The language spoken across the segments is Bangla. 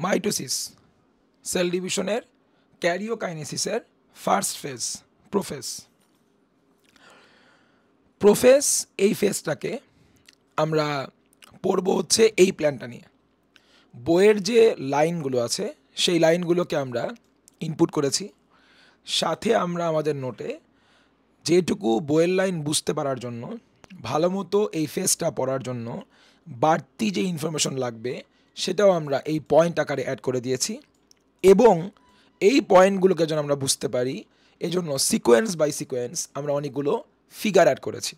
মাইটোসিস সেল ডিভিশনের ক্যারিওকাইনেসিসের ফার্স্ট ফেজ প্রোফেজ। প্রোফেজ এই ফেজটাকে আমরা পড়ব হচ্ছে এই প্ল্যানটা নিয়ে। বইয়ের যে লাইনগুলো আছে সেই লাইনগুলোকে আমরা ইনপুট করেছি, সাথে আমরা আমাদের নোটে যেটুকু বইয়ের লাইন বুঝতে পারার জন্য, ভালো মতো এই ফেজটা পড়ার জন্য বাড়তি যে ইনফরমেশন লাগবে সেটাও আমরা এই পয়েন্ট আকারে অ্যাড করে দিয়েছি। এবং এই পয়েন্টগুলোকে যেন আমরা বুঝতে পারি এজন্য সিকোয়েন্স বাই সিকোয়েন্স আমরা অনেকগুলো ফিগার অ্যাড করেছি।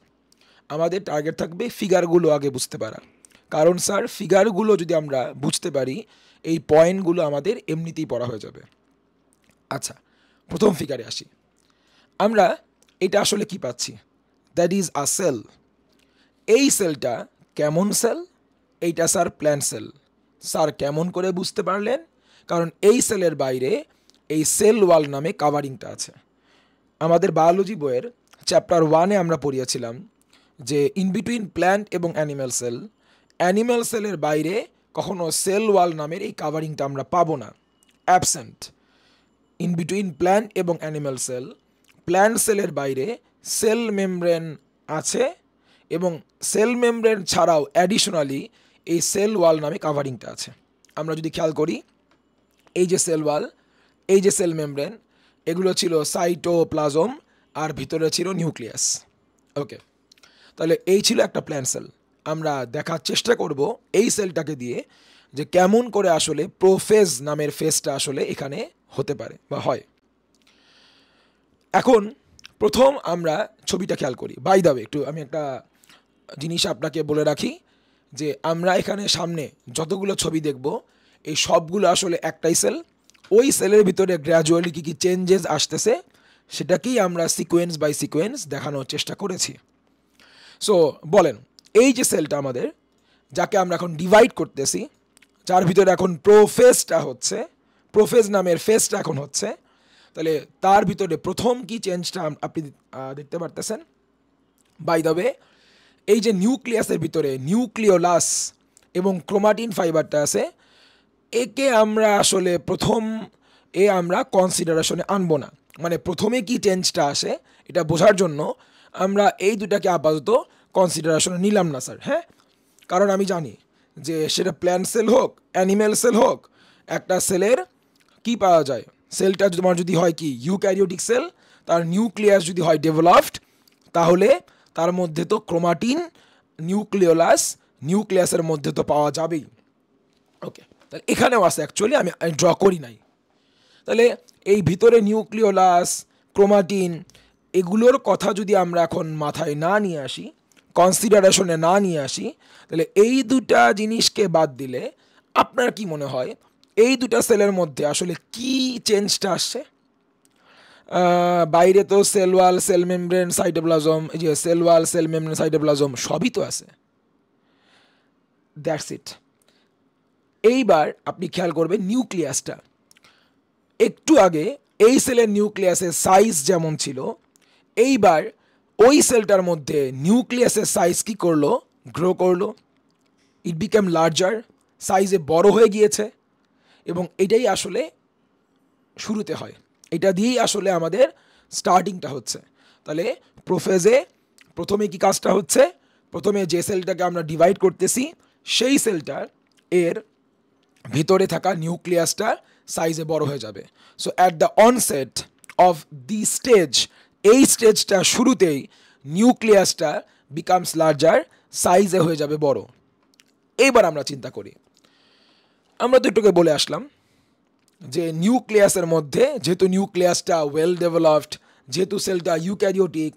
আমাদের টার্গেট থাকবে ফিগারগুলো আগে বুঝতে পারা, কারণ স্যার ফিগারগুলো যদি আমরা বুঝতে পারি এই পয়েন্টগুলো আমাদের এমনিতেই পড়া হয়ে যাবে। আচ্ছা, প্রথম ফিগারে আসি। আমরা এটা আসলে কি পাচ্ছি? That is a cell. এই সেলটা কেমন সেল? এইটা স্যার প্ল্যান্ট সেল। স্যার কেমন করে বুঝতে পারলেন? কারণ এই সেলের বাইরে এই সেল ওয়াল নামে কাভারিংটা আছে। আমাদের বায়োলজি বইয়ের চ্যাপ্টার 1-এ আমরা পড়িয়েছিলাম যে ইন বিটুইন প্ল্যান্ট এবং অ্যানিম্যাল সেল, অ্যানিম্যাল সেলের বাইরে কখনো সেল ওয়াল নামের এই কাভারিংটা আমরা পাবো না, অ্যাবসেন্ট। ইন বিটুইন প্ল্যান্ট এবং অ্যানিম্যাল সেল, প্ল্যান্ট সেলের বাইরে সেল মেমব্রেন আছে এবং সেল মেমব্রেন ছাড়াও অ্যাডিশনালি এই সেল ওয়াল নামে কাভারিংটা আছে। আমরা যদি খেয়াল করি, এই যে সেল ওয়াল, এই যে সেল মেমব্রেন, এগুলো ছিল সাইটোপ্লাজম আর ভিতরে ছিল নিউক্লিয়াস। ওকে, তাহলে এই ছিল একটা প্ল্যান্ট সেল। আমরা দেখার চেষ্টা করব এই সেলটাকে দিয়ে যে কেমন করে আসলে প্রোফেজ নামের ফেজটা আসলে এখানে হতে পারে বা হয়। এখন প্রথম আমরা ছবিটা খেয়াল করি। বাই দ্য ওয়ে, একটু আমি একটা জিনিস আপনাকে বলে রাখি যে আমরা এখানে সামনে যতগুলো ছবি দেখব এই সবগুলো আসলে একটাই সেল। ওই সেলের ভিতরে গ্র্যাজুয়ালি কী কী চেঞ্জেস আসতেছে সেটাকেই আমরা সিকোয়েন্স বাই সিকোয়েন্স দেখানোর চেষ্টা করেছি। সো বলেন, এই যে সেলটা আমাদের, যাকে আমরা এখন ডিভাইড করতেছি, যার ভিতরে এখন প্রোফেজটা হচ্ছে, প্রোফেজ নামের ফেজটা এখন হচ্ছে, তাহলে তার ভিতরে প্রথম কি চেঞ্জটা আপনি দেখতে পারতেছেন? বাই দ্য ওয়ে, এই যে নিউক্লিয়াসের ভিতরে নিউক্লিওলাস এবং ক্রোমাটিন ফাইবারটা আছে, একে আমরা আসলে আমরা কনসিডারেশনে আনবো না। মানে প্রথমে কি চেঞ্জটা আসে এটা বোঝার জন্য আমরা এই দুটাকে আপাতত কনসিডারেশনে নিলাম না স্যার। হ্যাঁ, কারণ আমি জানি যে সেটা প্ল্যান্ট সেল হোক, অ্যানিম্যাল সেল হোক, একটা সেলের কি পাওয়া যায়, সেলটা তোমার যদি হয় কি ইউক্যারিওটিক সেল, তার নিউক্লিয়াস যদি হয় ডেভেলপড, তাহলে তার মধ্যে তো ক্রোমাটিন, নিউক্লিওলাস, নিউক্লিয়াসের মধ্যে তো পাওয়া যাবেই। ওকে, তাহলে এখানেও আছে, অ্যাকচুয়ালি আমি ড্র করি নাই। তাহলে এই ভিতরে নিউক্লিওলাস, ক্রোমাটিন, এগুলোর কথা যদি আমরা এখন মাথায় না নিয়ে আসি, কনসিডারেশনে না নিয়ে আসি, তাহলে এই দুটা জিনিসকে বাদ দিলে আপনার কি মনে হয় এই দুটা সেলের মধ্যে আসলে কি চেঞ্জটা আসছে? বাইরে তো cell wall, cell membrane, cytoplasm, এই যে cell wall, cell membrane, cytoplasm সবই তো আছে। That's it. এইবার আপনি খেয়াল করবেন নিউক্লিয়াসটা। একটু আগে এই সেলের নিউক্লিয়াসের সাইজ যেমন ছিল, এইবার ওই সেলটার মধ্যে নিউক্লিয়াসের সাইজ কি করলো? গ্রো করলো। ইট বিকাম লার্জার, সাইজে বড় হয়ে গিয়েছে। এবং এটাই আসলে শুরুতে হয়, এটা দিয়েই আসলে আমাদের স্টার্টিংটা হচ্ছে। তাহলে প্রোফেজে প্রথমে কি কাজটা হচ্ছে? প্রথমে যে সেলটাকে আমরা ডিভাইড করতেছি সেই সেলটার এর ভিতরে থাকা নিউক্লিয়াসটা সাইজে বড় হয়ে যাবে। So at the onset of the stage, এই স্টেজটা শুরুতেই নিউক্লিয়াসটা বিকামস লার্জার, সাইজে হয়ে যাবে বড়। এইবার আমরা চিন্তা করি, আমরা তো একটুকে বলে আসলাম যে নিউক্লিয়াসের মধ্যে, যেহেতু নিউক্লিয়াসটা ওয়েল ডেভেলপড, যেহেতু সেলটা ইউক্যারিওটিক,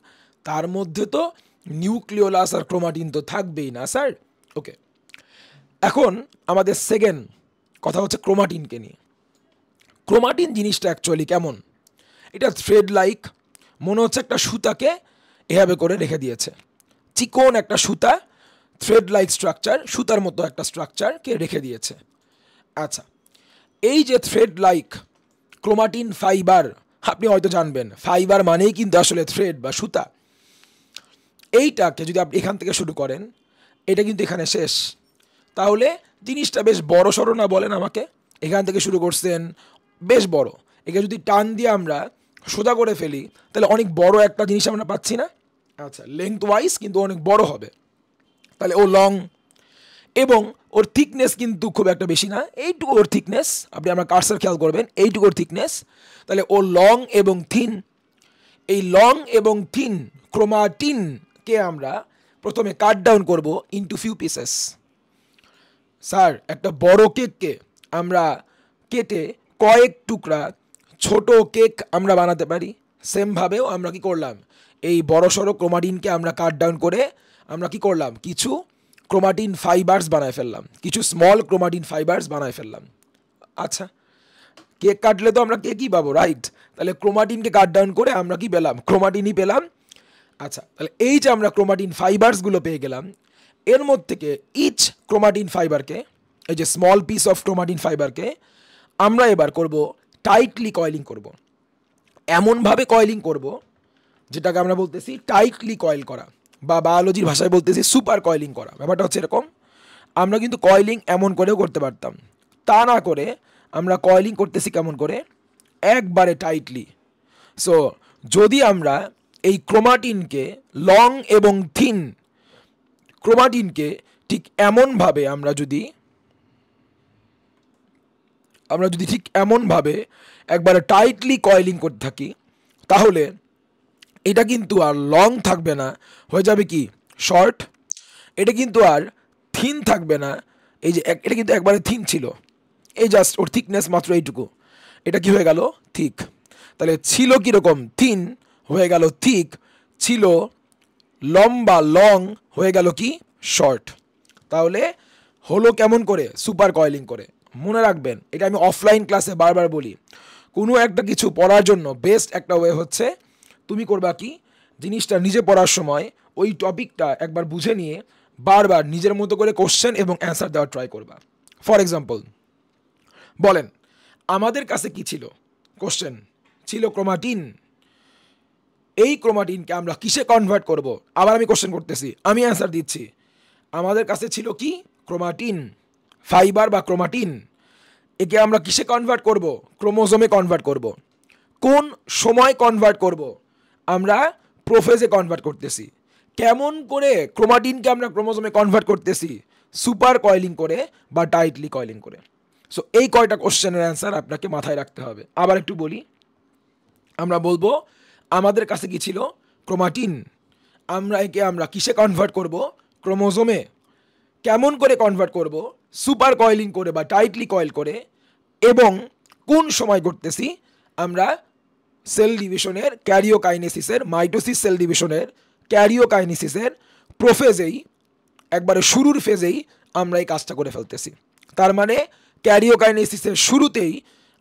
তার মধ্যে তো নিউক্লিওলাস আর ক্রোমাটিন তো থাকবেই না স্যার। ওকে, এখন আমাদের সেকেন্ড কথা হচ্ছে ক্রোমাটিনকে নিয়ে। ক্রোমাটিন জিনিসটা অ্যাকচুয়ালি কেমন? এটা থ্রেড লাইক, মনে হচ্ছে একটা সুতাকে এভাবে করে রেখে দিয়েছে, চিকন একটা সুতা, থ্রেড লাইক স্ট্রাকচার, সুতার মতো একটা স্ট্রাকচারকে রেখে দিয়েছে। আচ্ছা, এই যে থ্রেড লাইক ক্রোমাটিন ফাইবার, আপনি হয়তো জানবেন ফাইবার মানেই কিন্তু আসলে থ্রেড বা সুতা। এইটাকে যদি আপনি এখান থেকে শুরু করেন, এটা কিন্তু এখানে শেষ। তাহলে জিনিসটা বেশ বড় সড়ো না বলেন আমাকে? এখান থেকে শুরু করছেন বেশ বড়, একে যদি টান দিয়ে আমরা সোজা করে ফেলি তাহলে অনেক বড় একটা জিনিস আমরা পাচ্ছি না? আচ্ছা, লেংথ ওয়াইজ কিন্তু অনেক বড় হবে। তাহলে ও লং, এবং ওর থিকনেস কিন্তু খুব একটা বেশি না, এইটুকু ওর থিকনেস, আপনি আমরা কার্সার খেয়াল করবেন এইটুকু ওর থিকনেস। তাহলে ও লং এবং থিন। এই লং এবং থিন ক্রোমাটিনকে আমরা প্রথমে কাট ডাউন করবো ইনটু ফিউ পিসেস। স্যার, একটা বড় কেককে আমরা কেটে কয়েক টুকরা ছোট কেক আমরা বানাতে পারি। সেমভাবেও আমরা কি করলাম, এই বড় সড়ো ক্রোমাটিনকে আমরা কাট ডাউন করে আমরা কি করলাম, কিছু ক্রোমাটিন ফাইবার্স বানায় ফেললাম, কিছু স্মল ক্রোমাটিন ফাইবার্স বানায় ফেললাম। আচ্ছা, কেক কাটলে তো আমরা কেকই পাবো, রাইট? তাহলে ক্রোমাটিনকে কাট ডাউন করে আমরা কি পেলাম, ক্রোমাটিনই পেলাম। আচ্ছা, তাহলে এই যে আমরা ক্রোমাটিন ফাইবার্সগুলো পেয়ে গেলাম, এর মধ্যে থেকে ইচ ক্রোমাটিন ফাইবারকে, এই যে স্মল পিস অফ ক্রোমাটিন ফাইবারকে আমরা এবার করব টাইটলি কয়েলিং করব। এমনভাবে কয়েলিং করব যেটাকে আমরা বলতেছি টাইটলি কয়েল করা, বা বায়োলজির ভাষায় বলতেছি সুপার কয়েলিং করা। ব্যাপারটা হচ্ছে এরকম, আমরা কিন্তু কয়েলিং এমন করেও করতে পারতাম, তা না করে আমরা কয়েলিং করতেছি কেমন করে, একবারে টাইটলি। সো যদি আমরা এই ক্রোমাটিনকে লং এবং থিন ক্রোমাটিনকে ঠিক এমনভাবে আমরা যদি ঠিক এমনভাবে একবারে টাইটলি কয়েলিং করতে থাকি, তাহলে এটা কিন্তু আর লং থাকবে না, হয়ে যাবে কি শর্ট। এটা কিন্তু আর থিন থাকবে না, এই যে এটা কিন্তু একবারে থিন ছিল, এই জাস্ট ওর থিকনেস মাত্র এইটুকু, এটা কি হয়ে গেল থিক। তাহলে ছিল কীরকম থিন হয়ে গেল থিক, ছিল লম্বা লং হয়ে গেল কি শর্ট। তাহলে হলো কেমন করে, সুপার কয়েলিং করে। মনে রাখবেন, এটা আমি অফলাইন ক্লাসে বারবার বলি, কোনো একটা কিছু পড়ার জন্য বেস্ট একটা ওয়ে হচ্ছে তুমি করবা কি, জিনিসটা নিজে পড়ার সময় ওই টপিকটা একবার বুঝে নিয়ে বারবার নিজের মতো করে কোশ্চেন এবং অ্যান্সার দেওয়ার ট্রাই করবা। ফর এক্সাম্পল বলেন, আমাদের কাছে কি ছিল, কোশ্চেন ছিল ক্রোমাটিন। এই ক্রোমাটিনকে আমরা কিসে কনভার্ট করব, আবার আমি কোশ্চেন করতেছি, আমি অ্যান্সার দিচ্ছি। আমাদের কাছে ছিল কি ক্রোমাটিন ফাইবার বা ক্রোমাটিন, একে আমরা কিসে কনভার্ট করব, ক্রোমোজোমে কনভার্ট করব। কোন সময় কনভার্ট করব, আমরা প্রোফেজে কনভার্ট করতেছি। কেমন করে ক্রোমাটিনকে আমরা ক্রোমোজোমে কনভার্ট করতেছি, সুপার কয়েলিং করে বা টাইটলি কয়েলিং করে। সো এই কয়টা কোশ্চেনের অ্যান্সার আপনাকে মাথায় রাখতে হবে। আবার একটু বলি, আমরা বলবো আমাদের কাছে কি ছিল ক্রোমাটিন, একে আমরা কিসে কনভার্ট করব, ক্রোমোজোমে। কেমন করে কনভার্ট করব, সুপার কয়েলিং করে বা টাইটলি কয়েল করে, এবং কোন সময় করতেছি, আমরা সেল ডিভিশনের ক্যারিওকাইনেসিসের, মাইটোসিস সেল ডিভিশনের ক্যারিওকাইনেসিসের প্রোফেজেই, একবারে শুরুর ফেজেই আমরা এই কাজটা করে ফেলতেছি। তার মানে ক্যারিওকাইনেসিসের শুরুতেই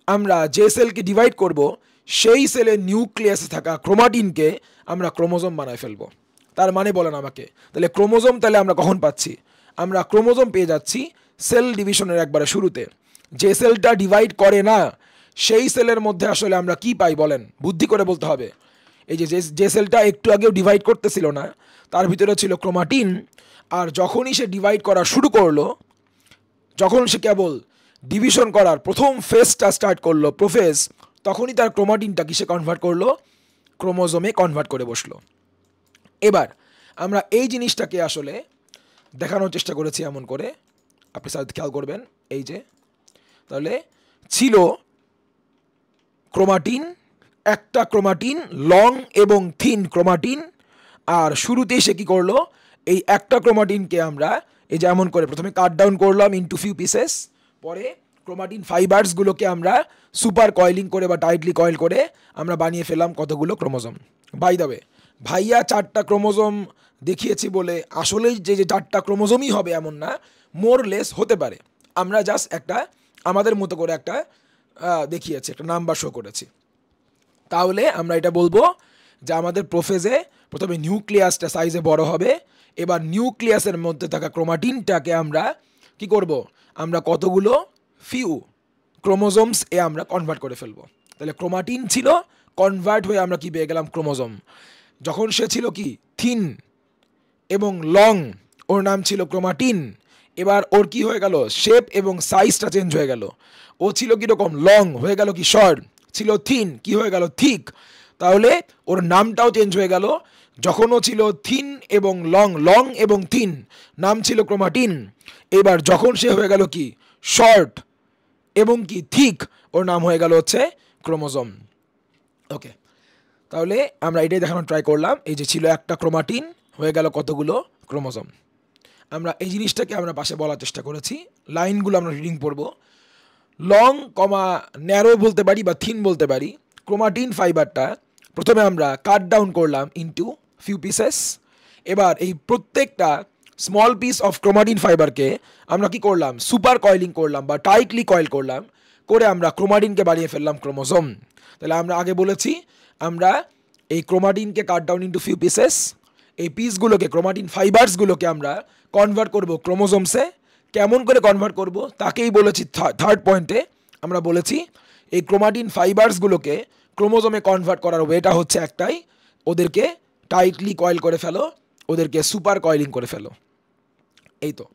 আমরা যে সেলকে ডিভাইড করব, সেই সেলের নিউক্লিয়াসে থাকা ক্রোমাটিনকে আমরা ক্রোমোজোম বানায় ফেলবো। তার মানে বলেন আমাকে, তাহলে ক্রোমোজোম তাহলে আমরা কখন পাচ্ছি, আমরা ক্রোমোজোম পেয়ে যাচ্ছি সেল ডিভিশনের একবারে শুরুতে। যে সেলটা ডিভাইড করে না, সেই সেলের মধ্যে আসলে আমরা কি পাই বলেন, বুদ্ধি করে বলতে হবে। এই যে সেলটা একটু আগেও ডিভাইড করতেছিল না, তার ভিতরে ছিল ক্রোমাটিন, আর যখনই সে ডিভাইড করা শুরু করলো, যখন সে কেবল ডিভিশন করার প্রথম ফেজটা স্টার্ট করলো, প্রোফেজ, তখনই তার ক্রোমাটিনটা কিসে কনভার্ট করলো, ক্রোমোজোমে কনভার্ট করে বসলো। এবার আমরা এই জিনিসটাকে আসলে দেখানোর চেষ্টা করেছি এমন করে, আপনি স্যার খেয়াল করবেন, এই যে তাহলে ছিল ক্রোমাটিন, একটা ক্রোমাটিন লং এবং থিন ক্রোমাটিন, আর শুরুতেই সে কী করলো, এই একটা ক্রোমাটিনকে আমরা এই যে এমন করে প্রথমে কাট ডাউন করলাম ইনটু ফিউ পিসেস, পরে ক্রোমাটিন ফাইবার্সগুলোকে আমরা সুপার কয়েলিং করে বা টাইটলি কয়েল করে আমরা বানিয়ে ফেললাম কতগুলো ক্রোমোজোম। বাই দ্য ওয়ে, ভাইয়া 4টা ক্রোমোজোম দেখিয়েছি বলে আসলেই যে 4টা ক্রোমোজোমই হবে এমন না, মোর লেস হতে পারে। আমরা জাস্ট একটা আমাদের মতো করে একটা দেখিয়েছি, একটা নাম্বার শো করেছি। তাহলে আমরা এটা বলবো যে আমাদের প্রোফেজে প্রথমে নিউক্লিয়াসটা সাইজে বড় হবে, এবার নিউক্লিয়াসের মধ্যে থাকা ক্রোমাটিনটাকে আমরা কি করব, আমরা কতগুলো ফিউ ক্রোমোজোমস আমরা কনভার্ট করে ফেলবো। তাহলে ক্রোমাটিন ছিল, কনভার্ট হয়ে আমরা কি পেয়ে গেলাম ক্রোমোজোম। যখন সে ছিল কি থিন এবং লং, ওর নাম ছিল ক্রোমাটিন, এবার ওর কি হয়ে গেল, শেপ এবং সাইজটা চেঞ্জ হয়ে গেল। ও ছিল কীরকম, লং, হয়ে গেল কি শর্ট, ছিল থিন, কি হয়ে গেল থিক। তাহলে ওর নামটাও চেঞ্জ হয়ে গেল। যখন ও ছিল থিন এবং লং, লং এবং থিন, নাম ছিল ক্রোমাটিন। এবার যখন সে হয়ে গেল কি শর্ট এবং কি থিক, ওর নাম হয়ে গেল হচ্ছে ক্রোমোজোম। ওকে, তাহলে আমরা এটাই দেখানোর ট্রাই করলাম। এই যে ছিল একটা ক্রোমাটিন, হয়ে গেল কতগুলো ক্রোমোজোম। আমরা এই জিনিসটাকে আমরা পাশে বলার চেষ্টা করেছি। লাইনগুলো আমরা রিডিং পড়ব। লং কমা ন্যারো বলতে পারি বা থিন বলতে পারি। ক্রোমাটিন ফাইবারটা প্রথমে আমরা কাট ডাউন করলাম ইনটু ফিউ পিসেস। এবার এই প্রত্যেকটা স্মল পিস অফ ক্রোমাটিন ফাইবারকে আমরা কি করলাম, সুপার কয়েলিং করলাম বা টাইটলি কয়েল করলাম, করে আমরা ক্রোমাটিনকে বানিয়ে ফেললাম ক্রোমোজোম। তাহলে আমরা আগে বলেছি আমরা এই ক্রোমাটিনকে cut down into few pieces, এই পিসগুলোকে ক্রোমাটিন ফাইবার্সগুলোকে আমরা কনভার্ট করব ক্রোমোজোমসে। কেমন করে কনভার্ট করব তাকেই বলেছি থার্ড পয়েন্টে। আমরা বলেছি এই ক্রোমাটিন ফাইবার্সগুলোকে ক্রোমোজোমে কনভার্ট করার ওয়েটা হচ্ছে একটাই, ওদেরকে টাইটলি কয়েল করে ফেলো, ওদেরকে সুপার কয়েলিং করে ফেলো। এই তো।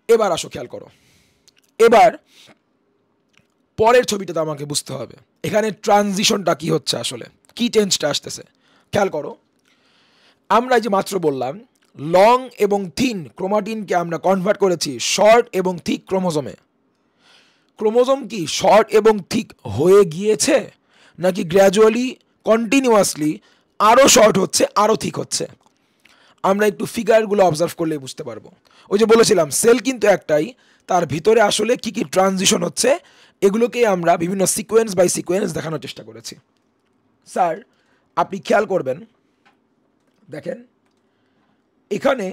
এবার আসো খেয়াল করো, এবার পরের ছবিটা তো আমাকে বুঝতে হবে এখানে ট্রানজিশনটা কি হচ্ছে, আসলে কি চেঞ্জটা আসতেছে। খেয়াল করো, আমরা যে মাত্র বললাম লং এবং থিন ক্রোমাটিনকে আমরা কনভার্ট করেছি শর্ট এবং থিক ক্রোমোজোমে। ক্রোমোজোম কি শর্ট এবং থিক হয়ে গিয়েছে, নাকি গ্র্যাজুয়ালি কন্টিনিউয়াসলি আরও শর্ট হচ্ছে আরও থিক হচ্ছে? আমরা একটু ফিগারগুলো অবজার্ভ করলে বুঝতে পারবো। ওই যে বলেছিলাম সেল কিন্তু একটাই, তার ভিতরে আসলে কি কি ট্রানজিশন হচ্ছে এগুলোকে আমরা বিভিন্ন সিকোয়েন্স বাই সিকোয়েন্স দেখানোর চেষ্টা করেছি। স্যার আপনি খেয়াল করবেন, দেখেন এখানে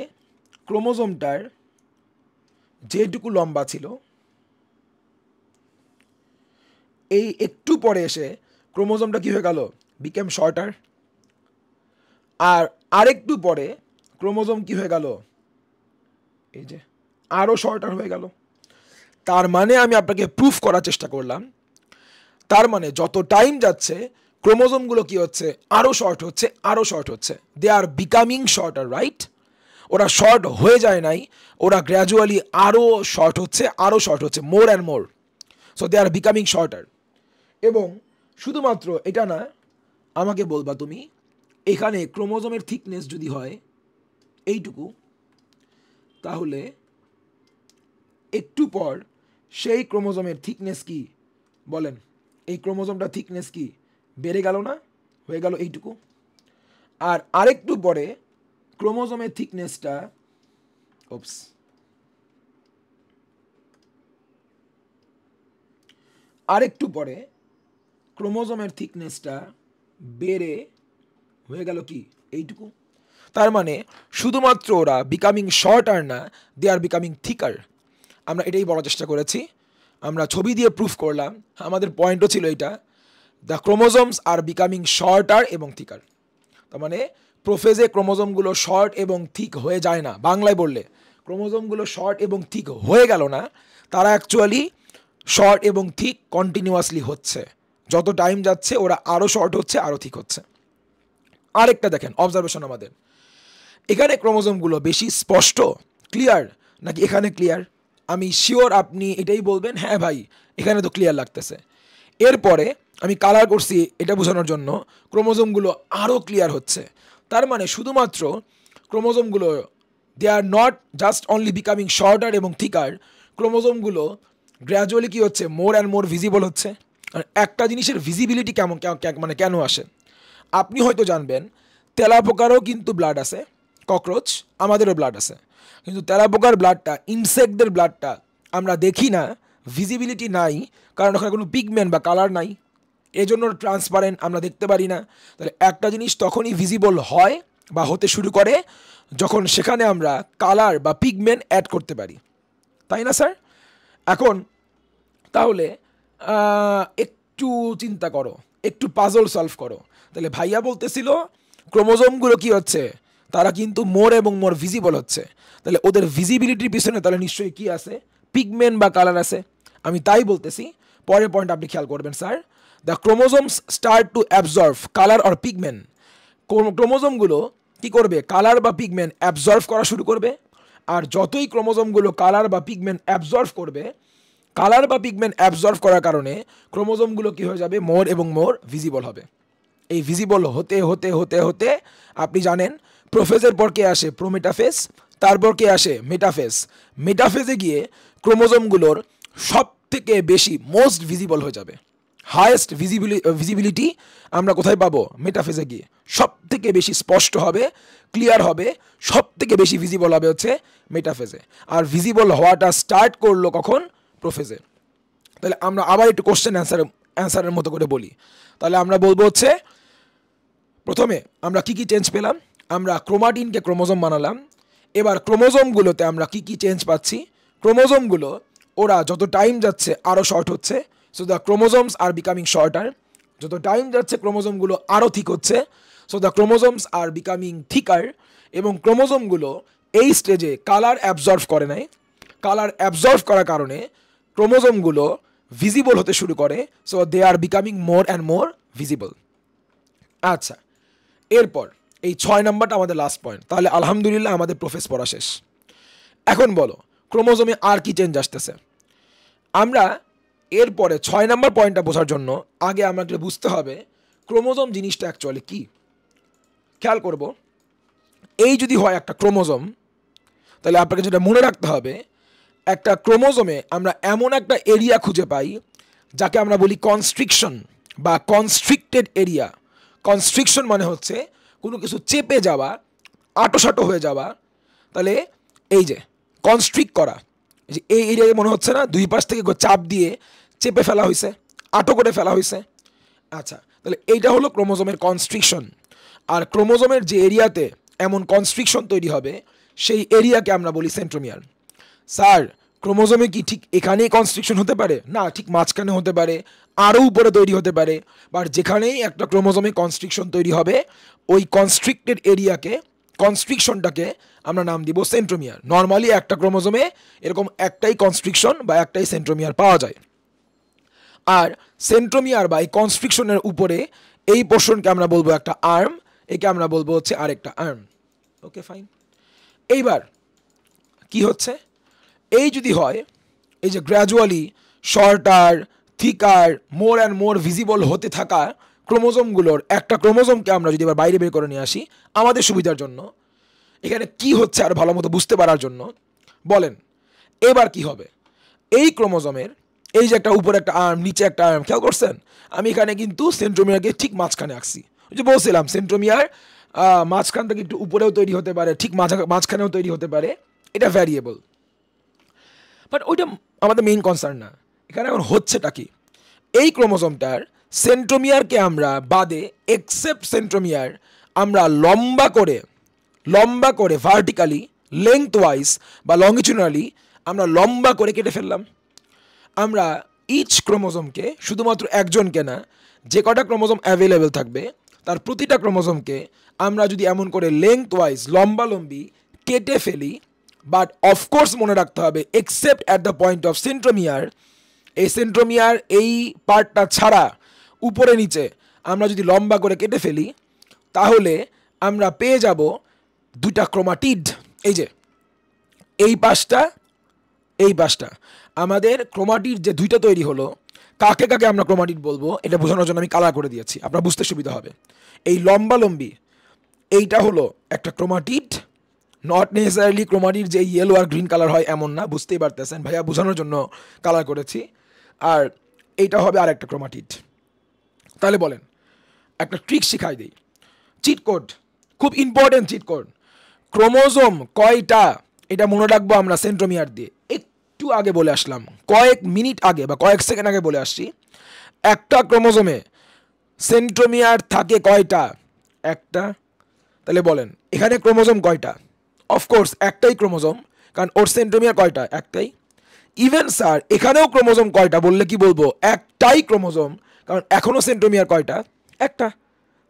ক্রোমোজোমটার যেটুকু লম্বা ছিল, এই একটু পরে এসে ক্রোমোজোমটা কি হয়ে গেল, বিকেম শর্টার। আর আরেকটু পরে ক্রোমোজোম কি হয়ে গেল, এই যে আরও শর্টার হয়ে গেল। তার মানে আমি আপনাকে প্রুফ করার চেষ্টা করলাম, তার মানে যত টাইম যাচ্ছে ক্রোমোজোমগুলো কি হচ্ছে, আরও শর্ট হচ্ছে আরও শর্ট হচ্ছে। দে আর বিকামিং শর্টার, রাইট? ওরা শর্ট হয়ে যায় নাই, ওরা গ্র্যাজুয়ালি আরও শর্ট হচ্ছে আরও শর্ট হচ্ছে, more and more. So they are becoming shorter. এবং শুধুমাত্র এটা না, আমাকে বলবা তুমি এখানে ক্রোমোজোমের থিকনেস যদি হয় এইটুকু, তাহলে একটু পর সেই ক্রোমোজোমের থিকনেস কি বলেন, এই ক্রোমোজোমটা থিকনেস কি বেড়ে গেল না, হয়ে গেল এইটুকু। আর আরেকটু পরে ক্রোমোজোমের থিকনেসটা আরেকটু পরে ক্রোমোজোমের থিকনেসটা বেড়ে হয়ে গেল কি এইটুকু। তার মানে শুধুমাত্র ওরা বিকামিং শর্টার না, দে আর বিকামিং থিকার। আমরা এটাই বলার চেষ্টা করেছি, আমরা ছবি দিয়ে প্রুফ করলাম। আমাদের পয়েন্টও ছিল এইটা, the chromosomes are becoming shorter এবং থিকার। তার মানে প্রোফেজে ক্রোমোজোমগুলো শর্ট এবং থিক হয়ে যায় না, বাংলায় বললে ক্রোমোজোমগুলো শর্ট এবং থিক হয়ে গেল না, তারা অ্যাকচুয়ালি শর্ট এবং থিক কন্টিনিউয়াসলি হচ্ছে। যত টাইম যাচ্ছে ওরা আরও শর্ট হচ্ছে আরও থিক হচ্ছে। আরেকটা দেখেন অবজারভেশন আমাদের, এখানে ক্রোমোজোমগুলো বেশি স্পষ্ট ক্লিয়ার নাকি এখানে ক্লিয়ার? আমি শিওর আপনি এটাই বলবেন, হ্যাঁ ভাই এখানে তো ক্লিয়ার লাগতেছে। এরপরে আমি কালার করছি এটা বোঝানোর জন্য, ক্রোমোজোমগুলো আরও ক্লিয়ার হচ্ছে। তার মানে শুধুমাত্র ক্রোমোজোমগুলো they are not just only becoming shorter এবং থিকার, ক্রোমোজোমগুলো গ্র্যাজুয়ালি কী হচ্ছে, মোর অ্যান্ড মোর ভিজিবল হচ্ছে। আর একটা জিনিসের ভিজিবিলিটি কেমন মানে কেন আসে, আপনি হয়তো জানবেন তেলাপোকারও কিন্তু ব্লাড আছে, ককরোচ আমাদেরও ব্লাড আছে, কিন্তু তেলাপোকার ব্লাডটা, ইনসেক্টদের ব্লাডটা আমরা দেখি না, ভিজিবিলিটি নাই, কারণ ওখানে কোনো পিগমেন্ট বা কালার নাই, এজন্য ট্রান্সপারেন্ট, আমরা দেখতে পারি না। তাহলে একটা জিনিস তখনই ভিজিবল হয় বা হতে শুরু করে যখন সেখানে আমরা কালার বা পিগমেন্ট অ্যাড করতে পারি, তাই না স্যার? এখন তাহলে একটু চিন্তা করো, একটু পাজল সলভ করো। তাহলে ভাইয়া বলতেছিল ক্রোমোজোমগুলো কি হচ্ছে, তারা কিন্তু মোর এবং মোর ভিজিবল হচ্ছে। তাহলে ওদের ভিজিবিলিটির পিছনে তাহলে নিশ্চয়ই কি আছে, পিগমেন্ট বা কালার আছে। আমি তাই বলতেছি, পরের পয়েন্ট আপনি খেয়াল করবেন sir, the chromosomes start to absorb colour or pigment. ক্রোমোজোমগুলো কি করবে, কালার বা পিগমেন্ট অ্যাবজর্ভ করা শুরু করবে। আর যতই ক্রোমোজোমগুলো কালার বা পিগমেন্ট অ্যাবজর্ভ করবে, কালার বা পিগমেন্ট অ্যাবজর্ভ করার কারণে ক্রোমোজোমগুলো কী হয়ে যাবে, মোর এবং মোর ভিজিবল হবে। এই ভিজিবল হতে হতে হতে হতে আপনি জানেন প্রোফেজের পর কে আসে, প্রোমেটাফেজ, তারপর কে আসে, মেটাফেজ। মেটাফেজে গিয়ে ক্রোমোজোমগুলোর সব থেকে বেশি মোস্ট ভিজিবল হয়ে যাবে। হায়েস্ট ভিজিবিলিটি আমরা কোথায় পাবো, মেটাফেজে গিয়ে সব থেকে বেশি স্পষ্ট হবে, ক্লিয়ার হবে, সব থেকে বেশি ভিজিবল হবে হচ্ছে মেটাফেজে। আর ভিজিবল হওয়াটা স্টার্ট করলো কখন, প্রোফেজে। তাহলে আমরা আবার একটু কোশ্চেন অ্যান্সারের মতো করে বলি। তাহলে আমরা বলবো হচ্ছে প্রথমে আমরা কি কি চেঞ্জ পেলাম, আমরা ক্রোমাটিনকে ক্রোমোজোম বানালাম। এবার ক্রোমোজোমগুলোতে আমরা কি কি চেঞ্জ পাচ্ছি, ক্রোমোজোমগুলো ওরা যত টাইম যাচ্ছে আরও শর্ট হচ্ছে, so the chromosomes are becoming shorter. যত টাইম যাচ্ছে ক্রোমোজোমগুলো আরও থিক হচ্ছে, so the chromosomes are becoming thicker. এবং ক্রোমোজোমগুলো এই স্টেজে কালার অ্যাবজর্ভ করে নেয়, কালার অ্যাবজর্ভ করার কারণে ক্রোমোজোমগুলো ভিজিবল হতে শুরু করে, so they are becoming more and more visible. আচ্ছা, এরপর এই 6 নম্বরটা আমাদের লাস্ট পয়েন্ট। তাহলে আলহামদুলিল্লাহ আমাদের প্রোফেস পড়া শেষ। এখন বলো ক্রোমোজোমে আর কি চেঞ্জ আসতেছে। আমরা এরপরে 6 নম্বর পয়েন্টটা বোঝার জন্য আগে আমাদের বুঝতে হবে ক্রোমোজোম জিনিসটা অ্যাকচুয়ালি কি। খেয়াল করব, এই যদি হয় একটা ক্রোমোজোম, তাহলে আপনাকে যেটা মনে রাখতে হবে, একটা ক্রোমোজোমে আমরা এমন একটা এরিয়া খুঁজে পাই যাকে আমরা বলি কনস্ট্রিকশন বা কনস্ট্রিক্টেড এরিয়া। কনস্ট্রিকশন মানে হচ্ছে কোনো কিছু চেপে যাওয়া, আটোসাটো হয়ে যাওয়া। তাহলে এই যে কনস্ট্রিক্ট করা, যে এই এরিয়ায় মনে হচ্ছে না দুই পাশ থেকে চাপ দিয়ে চেপে ফেলা হয়েছে, আটো করে ফেলা হয়েছে। আচ্ছা, তাহলে এইটা হলো ক্রোমোজোমের কনস্ট্রিকশন। আর ক্রোমোজোমের যে এরিয়াতে এমন কনস্ট্রিকশন তৈরি হবে সেই এরিয়াকে আমরা বলি সেন্ট্রোমিয়ার। স্যার ক্রোমোজোমে কি ঠিক এখানেই কনস্ট্রিকশন হতে পারে? না, ঠিক মাঝখানে হতে পারে, আরও উপরে তৈরি হতে পারে। বাট যেখানেই একটা ক্রোমোজোমে কনস্ট্রিকশন তৈরি হবে ওই কনস্ট্রিক্টেড এরিয়াকে, কনস্ট্রিকশনটাকে আমরা নাম দিব সেন্ট্রোমিয়ার। নর্মালি একটা ক্রোমোজোমে এরকম একটাই কনস্ট্রিকশন বা একটাই সেন্ট্রোমিয়ার পাওয়া যায়। আর সেন্ট্রোমিয়ার বা এই কনস্ট্রিকশনের উপরে এই পোর্শনকে আমরা বলবো একটা আর্ম, একে আমরা বলবো হচ্ছে আরেকটা আর্ম। Okay fine. এইবার কি হচ্ছে, এই যদি হয় এই যে gradually shorter, thicker, more and more visible হতে থাকা ক্রোমোজোমগুলোর একটা ক্রোমোজোমকে আমরা যদি এবার বাইরে বের করে নিয়ে আসি আমাদের সুবিধার জন্য, এখানে কি হচ্ছে আর ভালো মতো বুঝতে পারার জন্য, বলেন এবার কি হবে। এই ক্রোমোজোমের এই যে একটা উপরে একটা আর্ম, নিচে একটা আর্ম, খেয়াল করছেন? আমি এখানে কিন্তু সেন্ট্রোমিয়ারকে ঠিক মাঝখানে আঁকছি। ওই যে বলছিলাম সেন্ট্রোমিয়ার মাঝখান থেকে একটু উপরেও তৈরি হতে পারে, ঠিক মাঝখানেও তৈরি হতে পারে, এটা ভ্যারিয়েবল। বাট ওইটা আমাদের মেইন কনসার্ন না। এখানে এখন হচ্ছেটা কি, এই ক্রোমোজোমটার সেন্ট্রোমিয়ারকে আমরা বাদে, এক্সেপ্ট সেন্ট্রোমিয়ার, আমরা লম্বা করে ভার্টিক্যালি, লেংথ ওয়াইজ বা লংগিচুডালি আমরা লম্বা করে কেটে ফেললাম। আমরা ইচ ক্রোমোজোমকে, শুধুমাত্র একজনকে না, যে কটা ক্রোমোজোম অ্যাভেলেবেল থাকবে তার প্রতিটা ক্রোমোজোমকে আমরা যদি এমন করে লেংথ ওয়াইজ লম্বি কেটে ফেলি, বাট অফকোর্স মনে রাখতে হবে except at the point of centromere, এই সেন্ট্রোমিয়ার এই পার্টটা ছাড়া উপরে নিচে আমরা যদি লম্বা করে কেটে ফেলি তাহলে আমরা পেয়ে যাব দুটা ক্রোমাটিড। এই যে এই পাশটা আমাদের ক্রোমাটিড যে দুইটা তৈরি হলো, কাকে কাকে আমরা ক্রোমাটিড বলবো এটা বোঝানোর জন্য আমি কালার করে দিয়েছি, আপনার বুঝতে সুবিধা হবে। এই লম্বি এইটা হলো একটা ক্রোমাটিড, নট নেসেসারিলি ক্রোমাটিড যে ইয়েলো আর গ্রিন কালার হয় এমন না, বুঝতেই পারতেছেন, ভাইয়া বোঝানোর জন্য কালার করেছি। আর এইটা হবে আর একটা ক্রোমাটিড। তাহলে বলেন একটা ট্রিক শিখাই দিই, চিট কোড, খুব ইম্পর্টেন্ট চিট কোড। ক্রোমোজোম কয়টা এটা মনে রাখবো আমরা সেন্ট্রোমিয়ার দিয়ে। একটু আগে বলে আসলাম, কয়েক মিনিট আগে বা কয়েক সেকেন্ড আগে বলে আসছি, একটা ক্রোমোজোমে সেন্ট্রোমিয়ার থাকে কয়টা? একটা। তাহলে বলেন এখানে ক্রোমোজোম কয়টা? অফকোর্স একটাই ক্রোমোজোম, কারণ ওর সেন্ট্রোমিয়ার কয়টা? একটাই। ইভেন স্যার এখানেও ক্রোমোজোম কয়টা বললে কি বলবো? একটাই ক্রোমোজোম, কারণ এখনও সেন্ট্রোমিয়ার কয়টা? একটা।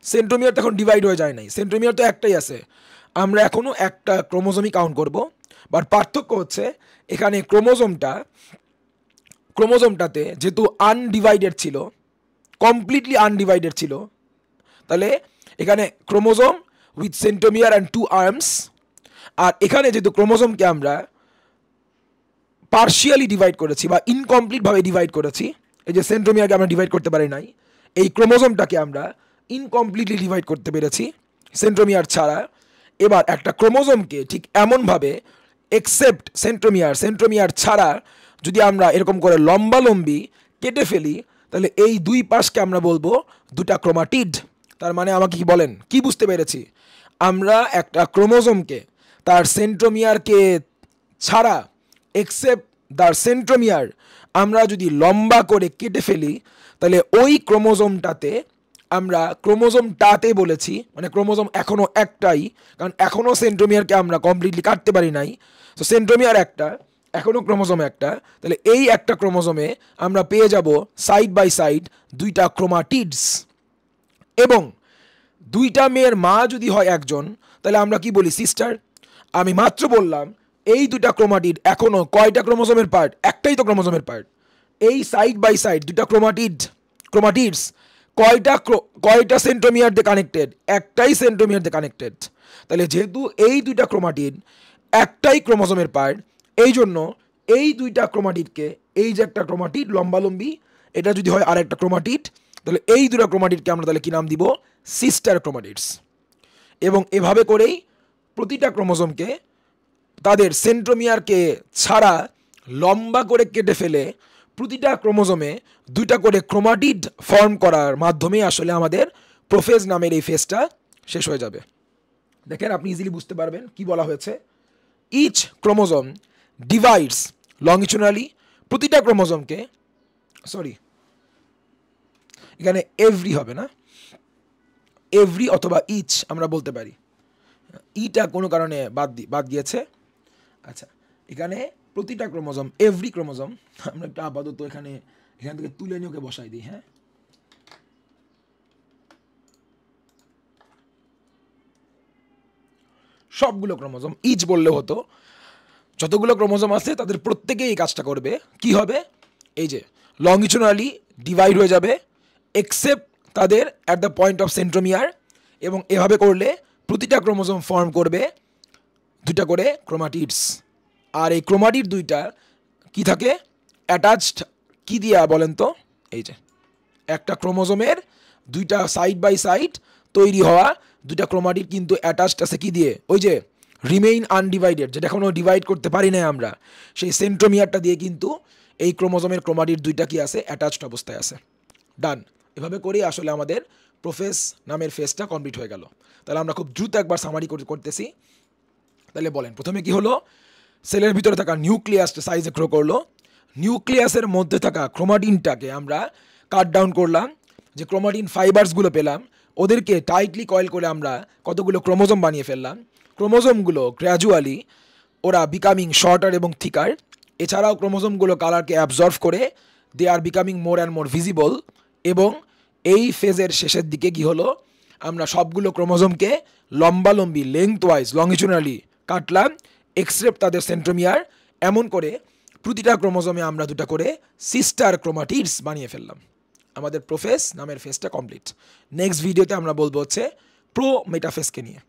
সেন্ট্রোমিয়ার তো এখন ডিভাইড হয়ে যায় নাই, সেন্ট্রোমিয়ার তো একটাই আছে, আমরা এখনও একটা ক্রোমোজোমই কাউন্ট করব। বাট পার্থক্য হচ্ছে এখানে ক্রোমোজোমটাতে যেহেতু আনডিভাইডেড ছিল, কমপ্লিটলি আনডিভাইডেড ছিল, তাহলে এখানে chromosome with centromere and 2 arms, আর এখানে যেহেতু ক্রোমোজোমকে আমরা পার্শিয়ালি ডিভাইড করেছি বা ইনকমপ্লিটভাবে ডিভাইড করেছি, এই যে সেন্ট্রোমিয়ারকে আমরা ডিভাইড করতে পারি নাই, এই ক্রোমোজোমটাকে আমরা ইনকমপ্লিটলি ডিভাইড করতে পেরেছি সেন্ট্রোমিয়ার ছাড়া। এবার একটা ক্রোমোজোমকে ঠিক এমনভাবে এক্সেপ্ট সেন্ট্রোমিয়ার ছাড়া যদি আমরা এরকম করে লম্বালম্বি কেটে ফেলি, তাহলে এই দুই পাশকে আমরা বলবো দুটা ক্রোমাটিড। তার মানে আমাকে কি বলেন, কি বুঝতে পেরেছি? আমরা একটা ক্রোমোজোমকে তার সেন্ট্রোমিয়ারকে ছাড়া এক্সেপ্ট দ্য সেন্ট্রোমিয়ার আমরা যদি লম্বা করে কেটে ফেলি, তাহলে ওই ক্রোমোজোমটাতে বলেছি, মানে ক্রোমোজোম এখনও একটাই, কারণ এখনও সেন্ট্রোমিয়ারকে আমরা কমপ্লিটলি কাটতে পারি নাই। তো সেন্ট্রোমিয়ার একটা, এখনও ক্রোমোজোম একটা, তাহলে এই একটা ক্রোমোজোমে আমরা পেয়ে যাব সাইড বাই সাইড দুইটা ক্রোমাটিডস। এবং দুইটা মেয়ের মা যদি হয় একজন, তাহলে আমরা কি বলি? সিস্টার। আমি মাত্র বললাম এই দুটা ক্রোমাটিড এখনও কয়টা ক্রোমোজোমের পার্ট? একটাই তো ক্রোমোজোমের পার্ট। এই সাইড বাই সাইড দুটা ক্রোমাটিডস কয়টা সেন্ট্রোমিয়ার দিয়ে কানেক্টেড? একটাই সেন্ট্রোমিয়ার দিয়ে কানেক্টেড। তাহলে যেহেতু এই দুইটা ক্রোমাটিড একটাই ক্রোমোজোমের পার্ট, এই জন্য এই দুইটা ক্রোমাটিডকে, এই যে একটা ক্রোমাটিড লম্বালম্বি, এটা যদি হয় আর একটা ক্রোমাটিড, তাহলে এই দুটা ক্রোমাটিডকে আমরা তাহলে কি নাম দিব? সিস্টার ক্রোমাটিডস। এবং এভাবে করেই প্রতিটা ক্রোমোজোমকে তাদের সেন্ট্রোমিয়ারকে ছাড়া লম্বা করে কেটে ফেলে প্রতিটা ক্রোমোজোমে দুইটা করে ক্রোমাটিড ফর্ম করার মাধ্যমে আসলে আমাদের প্রোফেজ নামের এই ফেজটা শেষ হয়ে যাবে। দেখেন, আপনি ইজিলি বুঝতে পারবেন কি বলা হয়েছে। ইচ ক্রোমোজোম ডিভাইডস লংজিচুডালি, প্রতিটা ক্রোমোজোমকে, এখানে এভরি হবে না, এভরি অথবা ইচ আমরা বলতে পারি, ইটা কোনো কারণে বাদ গিয়েছে। আচ্ছা, এখানে প্রতিটা ক্রোমোজোম, এভরি ক্রোমোজোম, আমরা একটা আপাতত এখান থেকে তুলে নিয়ে ওকে বসাই দিই। হ্যাঁ, সবগুলো ক্রোমোজোম, ইচ বললে হতো, যতগুলো ক্রোমোজোম আছে তাদের প্রত্যেকেই এই কাজটা করবে। কি হবে? এই যে লংজিচুডালি ডিভাইড হয়ে যাবে এক্সেপ্ট তাদের at the point of centromere, এবং এভাবে করলে প্রতিটা ক্রোমোজোম ফর্ম করবে দুইটা করে ক্রোমাটিডস। আর এই ক্রোমাটিড দুইটা কি থাকে? অ্যাটাচড কি দিয়া বলেন তো? এই যে একটা ক্রোমোজোমের দুইটা সাইড বাই সাইড তৈরি হওয়া দুইটা ক্রোমাটিড কিন্তু অ্যাটাচড আছে কি দিয়ে? ওই যে রিমেইন আনডিভাইডেড, যেটা এখনও ডিভাইড করতে পারি না আমরা, সেই সেন্ট্রোমিয়ারটা দিয়ে কিন্তু এই ক্রোমোজোমের ক্রোমাটিড দুইটা কি আছে? অ্যাটাচড অবস্থায় আছে। ডান। এভাবে করেই আসলে আমাদের প্রোফেজ নামের ফেজটা কমপ্লিট হয়ে গেল। তাহলে আমরা খুব দ্রুত একবার সামারি করতেছি। তাহলে বলেন, প্রথমে কি হলো? সেলের ভিতরে থাকা নিউক্লিয়াসটা সাইজে গ্রো করলো। নিউক্লিয়াসের মধ্যে থাকা ক্রোমাটিনটাকে আমরা কাট ডাউন করলাম, যে ক্রোমাটিন ফাইবার্সগুলো পেলাম ওদেরকে টাইটলি কয়েল করে আমরা কতগুলো ক্রোমোজোম বানিয়ে ফেললাম। ক্রোমোজোমগুলো গ্র্যাজুয়ালি ওরা বিকামিং শর্টার এবং থিকার। এছাড়াও ক্রোমোজোমগুলো কালারকে অ্যাবজর্ভ করে they are becoming more and more visible. এবং এই ফেজের শেষের দিকে কি হলো? আমরা সবগুলো ক্রোমোজোমকে লম্বালম্বি লেংথ ওয়াইজ লংজিচুডালি কাটলাম এক্সেপ্ট তাদের সেন্ট্রোমিয়ার। এমন করে প্রতিটা ক্রোমোজোমে আমরা দুটা করে সিস্টার ক্রোমাটিডস বানিয়ে ফেললাম। আমাদের প্রোফেজ নামের ফেজটা কমপ্লিট। নেক্সট ভিডিওতে আমরা বলবো হচ্ছে প্রো মেটাফেজকে নিয়ে।